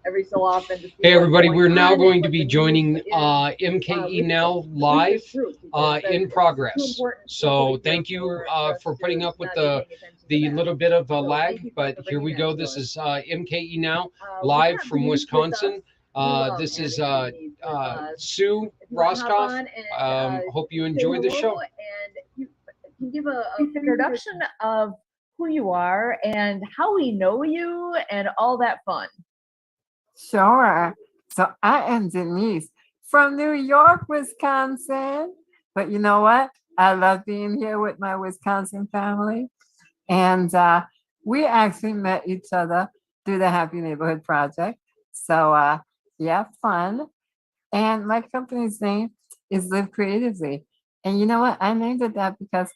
every so often to see Hey what's everybody, going we're now on and going to what the be news joining is MKE with Now with live this group because in it's too progress. important So locally here thank you for us for putting to up with not be paying attention to the that. little bit of a So thank lag, you but for here bringing we that go. to This us. is MKE Now We live have from Denise with us. Wisconsin. We love This is having Denise with us. Sue If you want to hop Roscoff. on and Hope you say enjoy the hello show. and you can give a introduction of who you are and how we know you and all that fun. Sure. So I am Denise from New York, Wisconsin. But you know what? I love being here with my Wisconsin family. And we actually met each other through the Happy Neighborhood Project. So, yeah, fun. And my company's name is Live Creatively. And you know what? I named it that because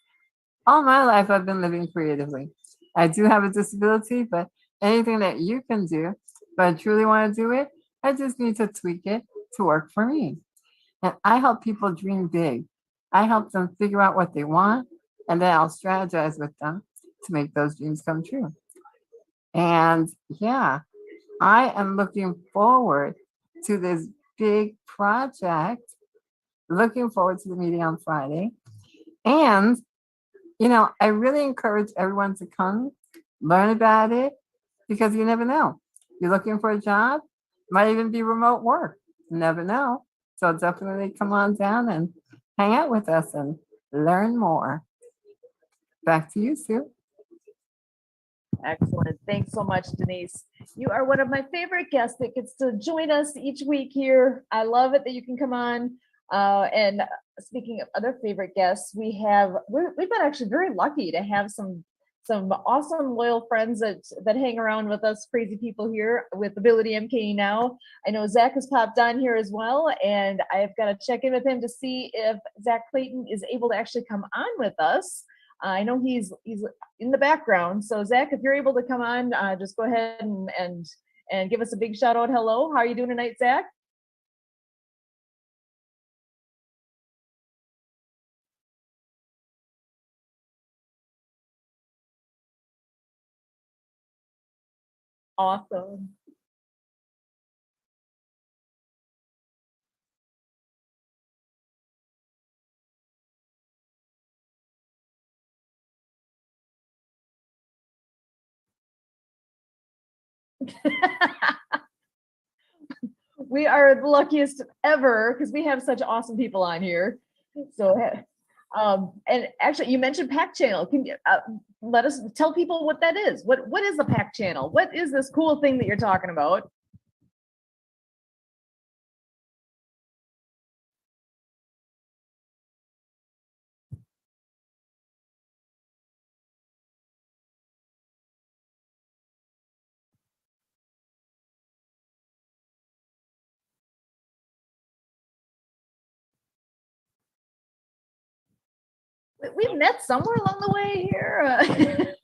all my life I've been living creatively. I do have a disability, but anything that you can do, if I truly want to do it, I just need to tweak it to work for me. And I help people dream big. I help them figure out what they want, and then I'll strategize with them to make those dreams come true. And yeah, I am looking forward to this big project, looking forward to the meeting on Friday. And I really encourage everyone to come, learn about it, because you never know. You're looking for a job, might even be remote work. You never know. So definitely come on down and hang out with us and learn more. Back to you, Sue. Excellent. Thanks so much, Denise. You are one of my favorite guests that gets to join us each week here. I love it that you can come on. And speaking of other favorite guests, we've been actually very lucky to have some awesome loyal friends that hang around with us, crazy people here with Ability MKE Now. I know Zach has popped on here as well, and I've got to check in with him to see if Zach Clayton is able to actually come on with us. I know he's in the background. So Zach, if you're able to come on, just go ahead and give us a big shout out. Hello, how are you doing tonight, Zach? Awesome. We are the luckiest ever because we have such awesome people on here. So, and actually, you mentioned Pack Channel. Can you let us tell people what that is? What is the Pack Channel? What is this cool thing that you're talking about? We've met somewhere along the way here.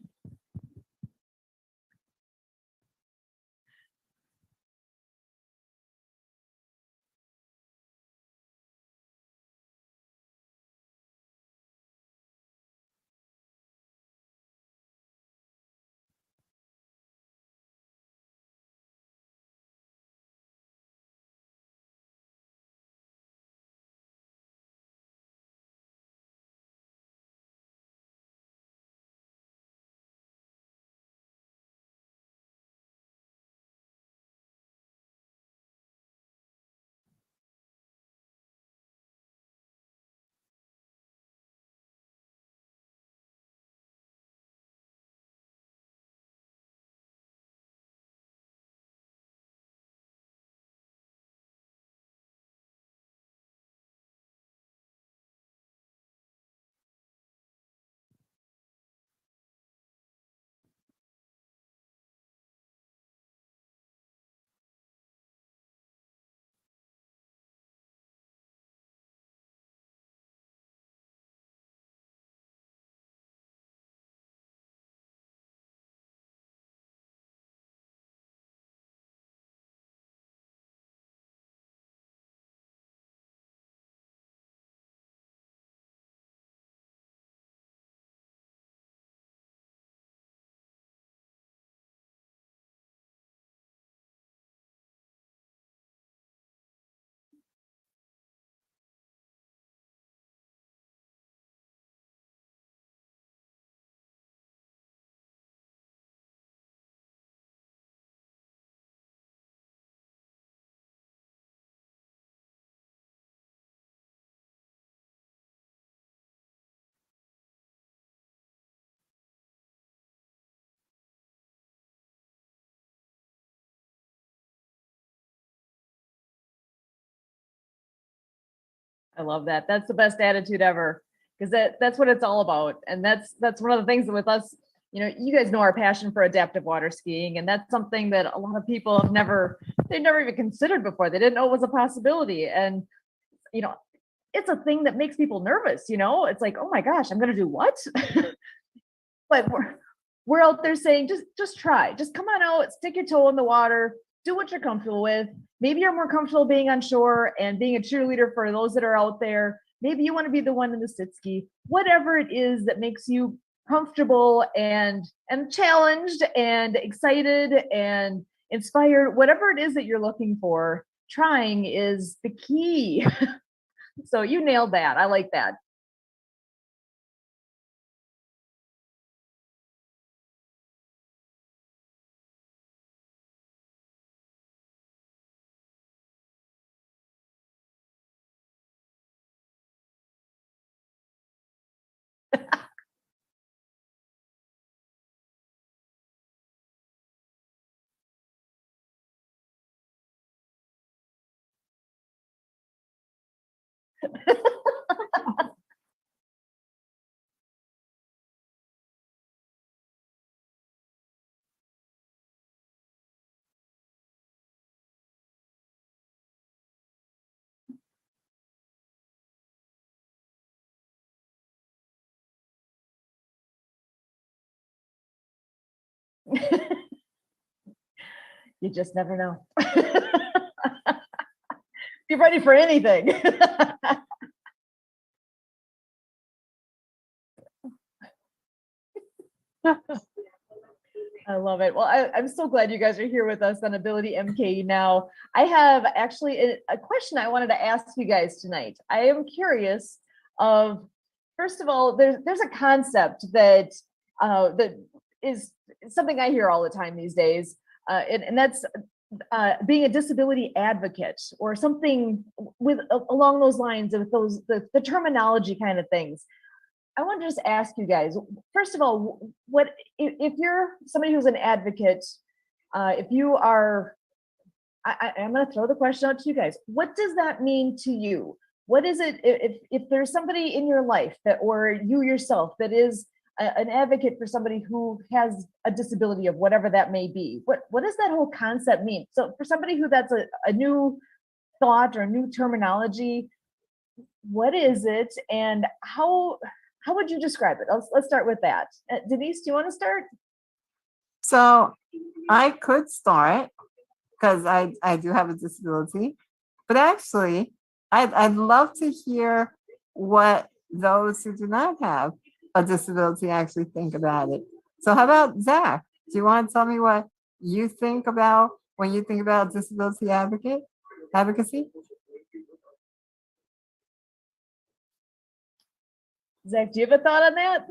I love that. That's the best attitude ever, because that's what it's all about. And that's one of the things with us, you guys know our passion for adaptive water skiing, and that's something that a lot of people they've never even considered before. They didn't know it was a possibility. And you know, it's a thing that makes people nervous, It's like, oh my gosh, I'm gonna do what? But we're out there saying, just try, just come on out, stick your toe in the water, do what you're comfortable with. Maybe you're more comfortable being on shore and being a cheerleader for those that are out there. Maybe you want to be the one in the sit ski. Whatever it is that makes you comfortable and challenged and excited and inspired, whatever it is that you're looking for, trying is the key. So you nailed that. I like that. You just never know. Be ready for anything. I love it. Well, I'm so glad you guys are here with us on Ability MKE Now. I have actually a question I wanted to ask you guys tonight. I am curious of, first of all, there's a concept that that is something I hear all the time these days, and that's being a disability advocate or something with along those lines of the terminology kind of things. I want to just ask you guys, first of all, what if you're somebody who's an advocate, if you are, I'm going to throw the question out to you guys. What does that mean to you? What is it if there's somebody in your life that, or you yourself, that is an advocate for somebody who has a disability of whatever that may be? What does that whole concept mean? So for somebody who that's a new thought or a new terminology, what is it, and how would you describe it? Let's start with that. Denise, do you want to start? So I could start because I do have a disability, but actually I'd love to hear what those who do not have a disability actually think about it. So how about Zach? Do you want to tell me what you think about when you think about disability advocacy? Zach, do you have a thought on that?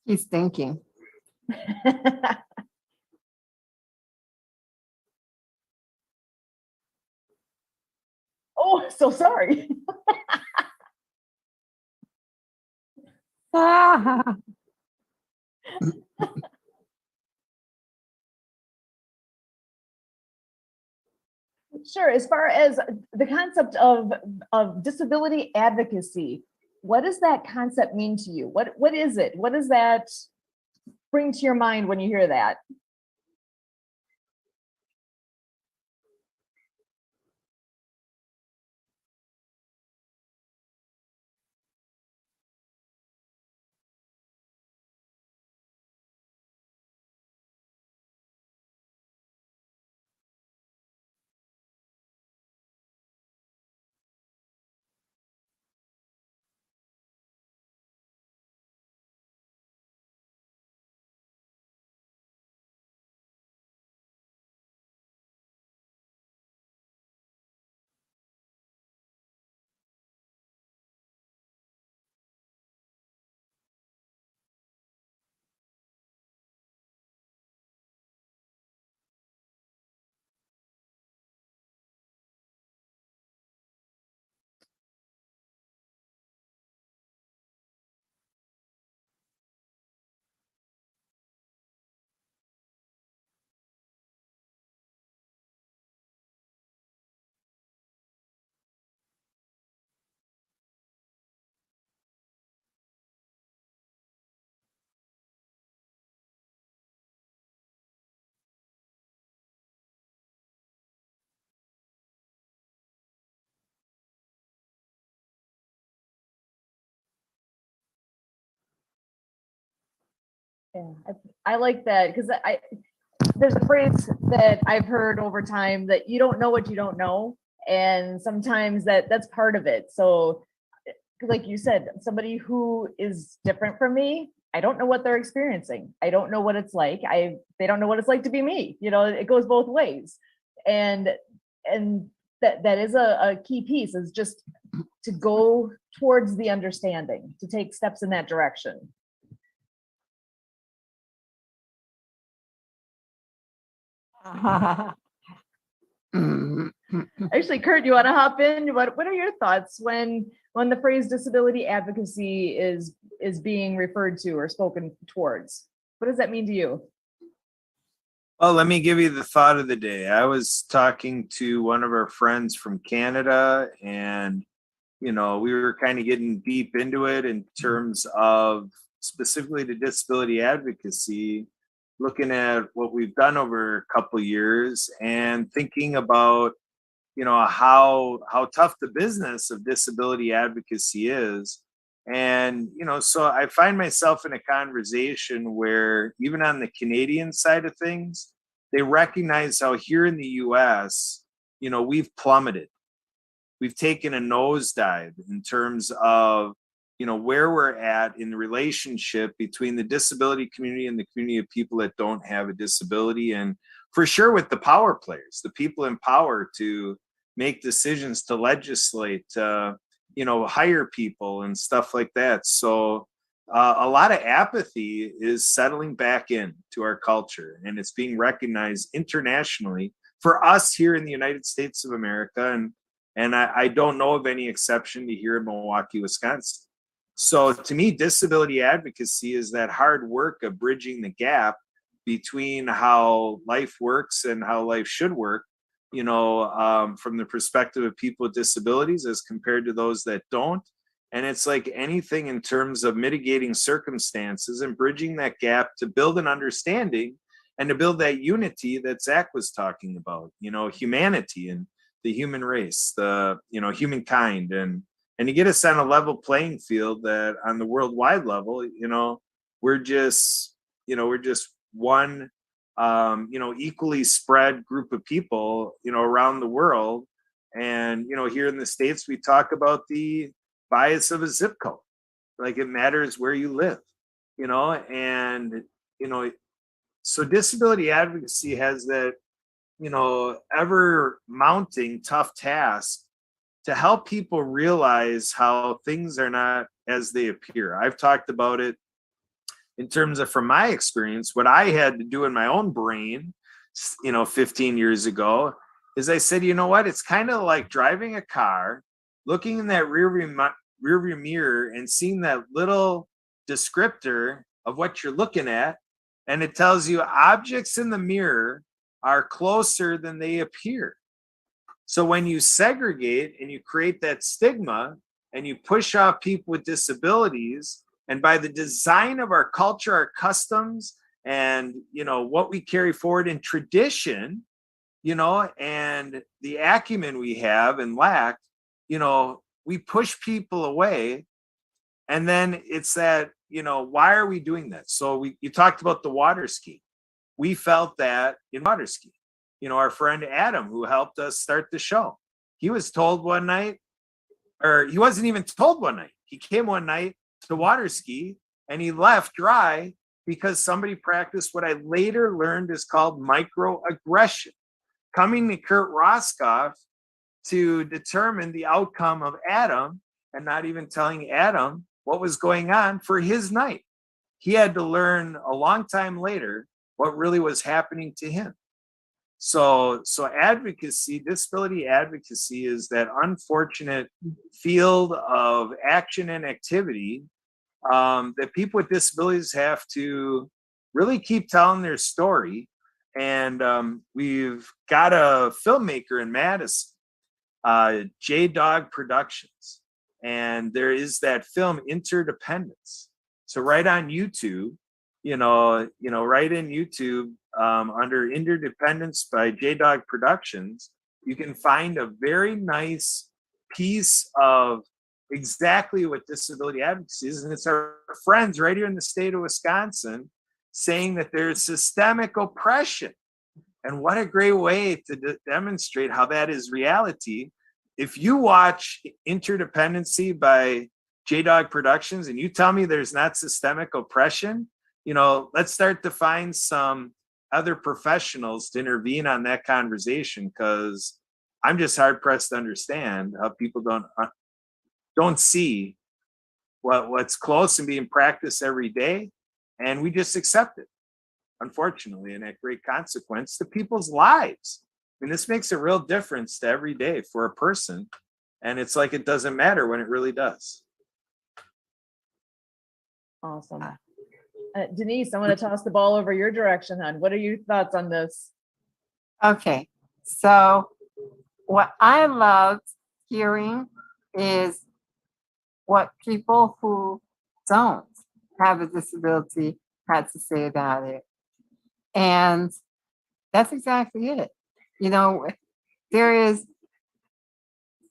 He's thinking. Oh, so sorry. Sure. As far as the concept of disability advocacy, what does that concept mean to you? What is it? What does that bring to your mind when you hear that? Yeah, I like that because there's a phrase that I've heard over time that you don't know what you don't know, and sometimes that's part of it. So, like you said, somebody who is different from me, I don't know what they're experiencing. I don't know what it's like. They don't know what it's like to be me. It goes both ways, and that is a key piece, is just to go towards the understanding, to take steps in that direction. Mhm. Actually, Kurt, you want to hop in? What are your thoughts when the phrase disability advocacy is being referred to or spoken towards? What does that mean to you? Well, let me give you the thought of the day. I was talking to one of our friends from Canada, and we were kind of getting deep into it in terms of specifically the disability advocacy, looking at what we've done over a couple of years and thinking about how tough the business of disability advocacy is. And so I find myself in a conversation where even on the Canadian side of things, they recognize how here in the US, we've plummeted. We've taken a nosedive in terms of where we're at in the relationship between the disability community and the community of people that don't have a disability, and for sure with the power players, the people in power to make decisions, to legislate, hire people and stuff like that. So a lot of apathy is settling back in to our culture, and it's being recognized internationally for us here in the United States of America. And I don't know of any exception to here in Milwaukee, Wisconsin. So to me, disability advocacy is that hard work of bridging the gap between how life works and how life should work, from the perspective of people with disabilities as compared to those that don't. And it's like anything in terms of mitigating circumstances and bridging that gap to build an understanding and to build that unity that Zach was talking about, humanity and the human race, the humankind, and to get us on a level playing field that on the worldwide level, we're just one equally spread group of people, around the world. And here in the States, we talk about the bias of a zip code, like it matters where you live, and so disability advocacy has that ever mounting tough task to help people realize how things are not as they appear. I've talked about it in terms of, from my experience, what I had to do in my own brain, 15 years ago, is I said, you know what? It's kind of like driving a car, looking in that rearview mirror and seeing that little descriptor of what you're looking at. And it tells you objects in the mirror are closer than they appear. So when you segregate and you create that stigma and you push off people with disabilities, and by the design of our culture, our customs, and what we carry forward in tradition, and the acumen we have and lack, we push people away. And then it's that, why are we doing that? So you talked about the water ski. We felt that in water ski. Our friend Adam, who helped us start the show, he was told one night, or he wasn't even told one night. He came one night to water ski and he left dry because somebody practiced what I later learned is called microaggression, coming to Kurt Roscoff to determine the outcome of Adam and not even telling Adam what was going on for his night. He had to learn a long time later what really was happening to him. So advocacy, disability advocacy, is that unfortunate field of action and activity that people with disabilities have to really keep telling their story. And we've got a filmmaker in Madison, J-Dog Productions, and there is that film Interdependence. So right on YouTube, right in YouTube, under Interdependence by J-Dog Productions, you can find a very nice piece of exactly what disability advocacy is. And it's our friends right here in the state of Wisconsin saying that there's systemic oppression. And what a great way to demonstrate how that is reality. If you watch Interdependency by J-Dog Productions and you tell me there's not systemic oppression, let's start to find some other professionals to intervene on that conversation, because I'm just hard pressed to understand how people don't see what's close and being practiced every day, and we just accept it, unfortunately, and at great consequence to people's lives. I mean, this makes a real difference to every day for a person, and it's like it doesn't matter when it really does. Awesome. Denise, I want to toss the ball over your direction, hon. What are your thoughts on this? Okay, so what I loved hearing is what people who don't have a disability had to say about it. And that's exactly it. There is,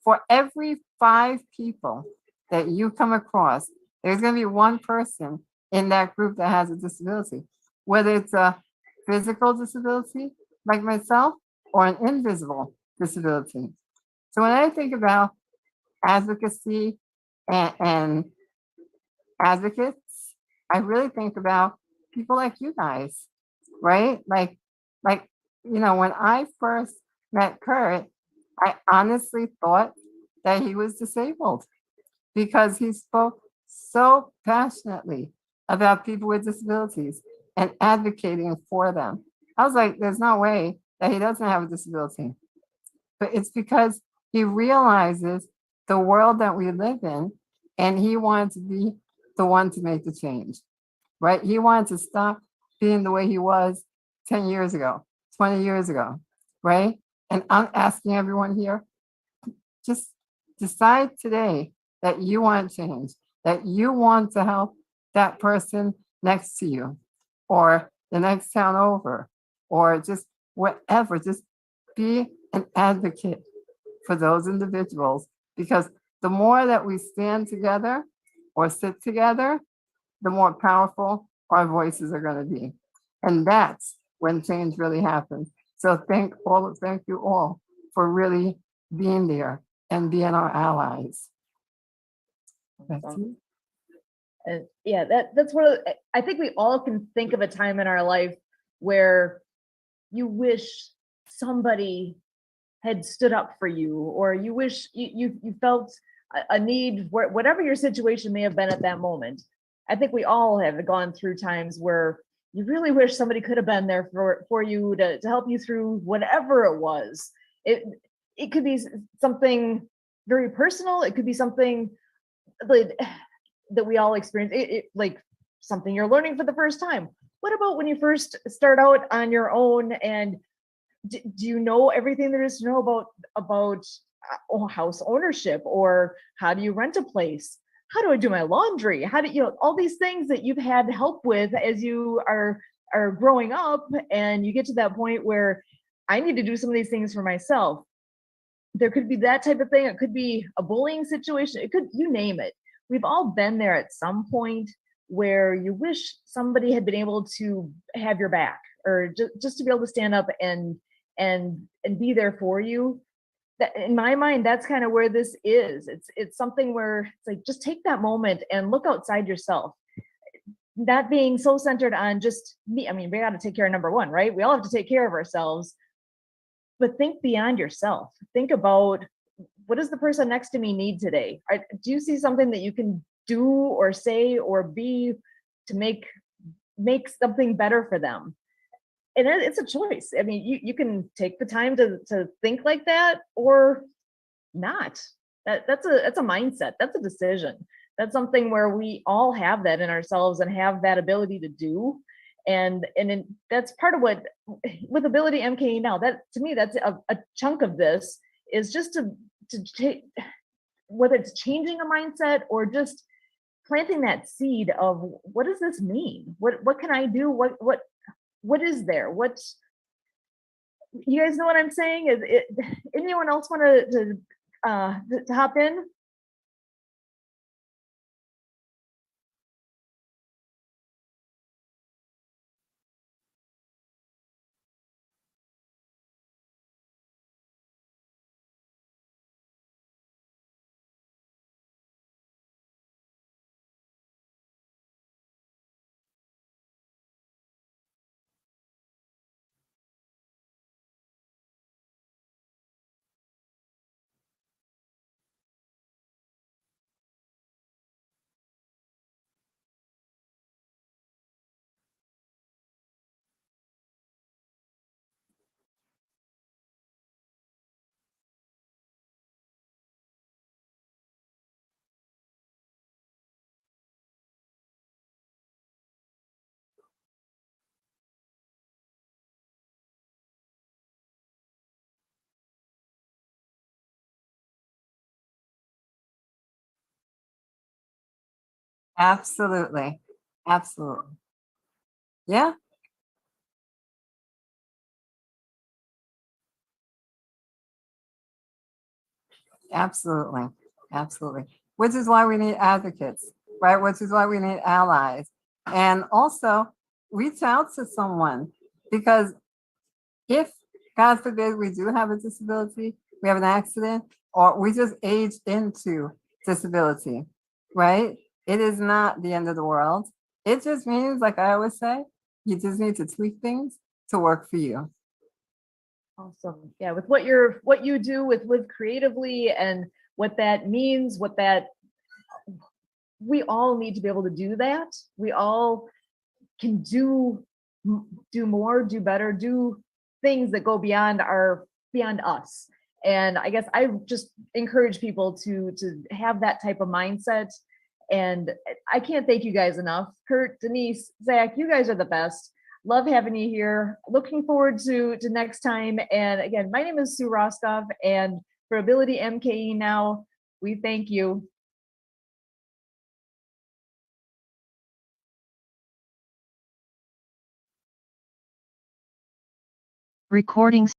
for every 5 people that you come across, there's going to be one person in that group that has a disability, whether it's a physical disability like myself or an invisible disability. So when I think about advocacy and advocates, I really think about people like you guys, right? Like, when I first met Kurt, I honestly thought that he was disabled because he spoke so passionately about people with disabilities and advocating for them. I was like, there's no way that he doesn't have a disability. But it's because he realizes the world that we live in, and he wanted to be the one to make the change, right? He wanted to stop being the way he was 10 years ago, 20 years ago, right? And I'm asking everyone here, just decide today that you want to change, that you want to help that person next to you or the next town over, or just whatever. Just be an advocate for those individuals, because the more that we stand together or sit together, the more powerful our voices are going to be. And that's when change really happens. So thank you all for really being there and being our allies. That's it. And yeah, that's I think we all can think of a time in our life where you wish somebody had stood up for you, or you wish you felt a need, whatever your situation may have been at that moment. I think we all have gone through times where you really wish somebody could have been there for you to help you through whatever it was. It could be something very personal. It could be something that we all experience, like something you're learning for the first time. What about when you first start out on your own, and do you know everything there is to know about house ownership, or how do you rent a place? How do I do my laundry? How do all these things that you've had help with as you are growing up, and you get to that point where I need to do some of these things for myself. There could be that type of thing. It could be a bullying situation. It could, you name it. We've all been there at some point where you wish somebody had been able to have your back, or just to be able to stand up and be there for you. That, in my mind, that's kind of where this is. It's something where it's like, just take that moment and look outside yourself. Not being so centered on just me. I mean, we got to take care of number one, right? We all have to take care of ourselves, but think beyond yourself. Think about, what does the person next to me need today? Do you see something that you can do or say or be to make something better for them? And it's a choice. I mean, you can take the time to think like that or not. That's a mindset. That's a decision. That's something where we all have that in ourselves and have that ability to do. And that's part of what, with Ability MKE Now, that to me, that's a chunk of this, is just to take, whether it's changing a mindset or just planting that seed of, what does this mean? What can I do? What is there? What's, you guys know what I'm saying? Anyone else want to hop in? Absolutely. Absolutely. Yeah. Absolutely. Absolutely. Which is why we need advocates, right? Which is why we need allies. And also reach out to someone, because if, God forbid, we do have a disability, we have an accident, or we just age into disability, right? It is not the end of the world. It just means, like I always say, you just need to tweak things to work for you. Awesome. Yeah, with what you do with creatively and what that means, what that we all need to be able to do that. We all can do more, do better, do things that go beyond us. And I guess I just encourage people to have that type of mindset. And I can't thank you guys enough. Kurt, Denise, Zach, you guys are the best. Love having you here. Looking forward to next time. And again, my name is Sue Rostov, and for Ability MKE Now, we thank you. Recording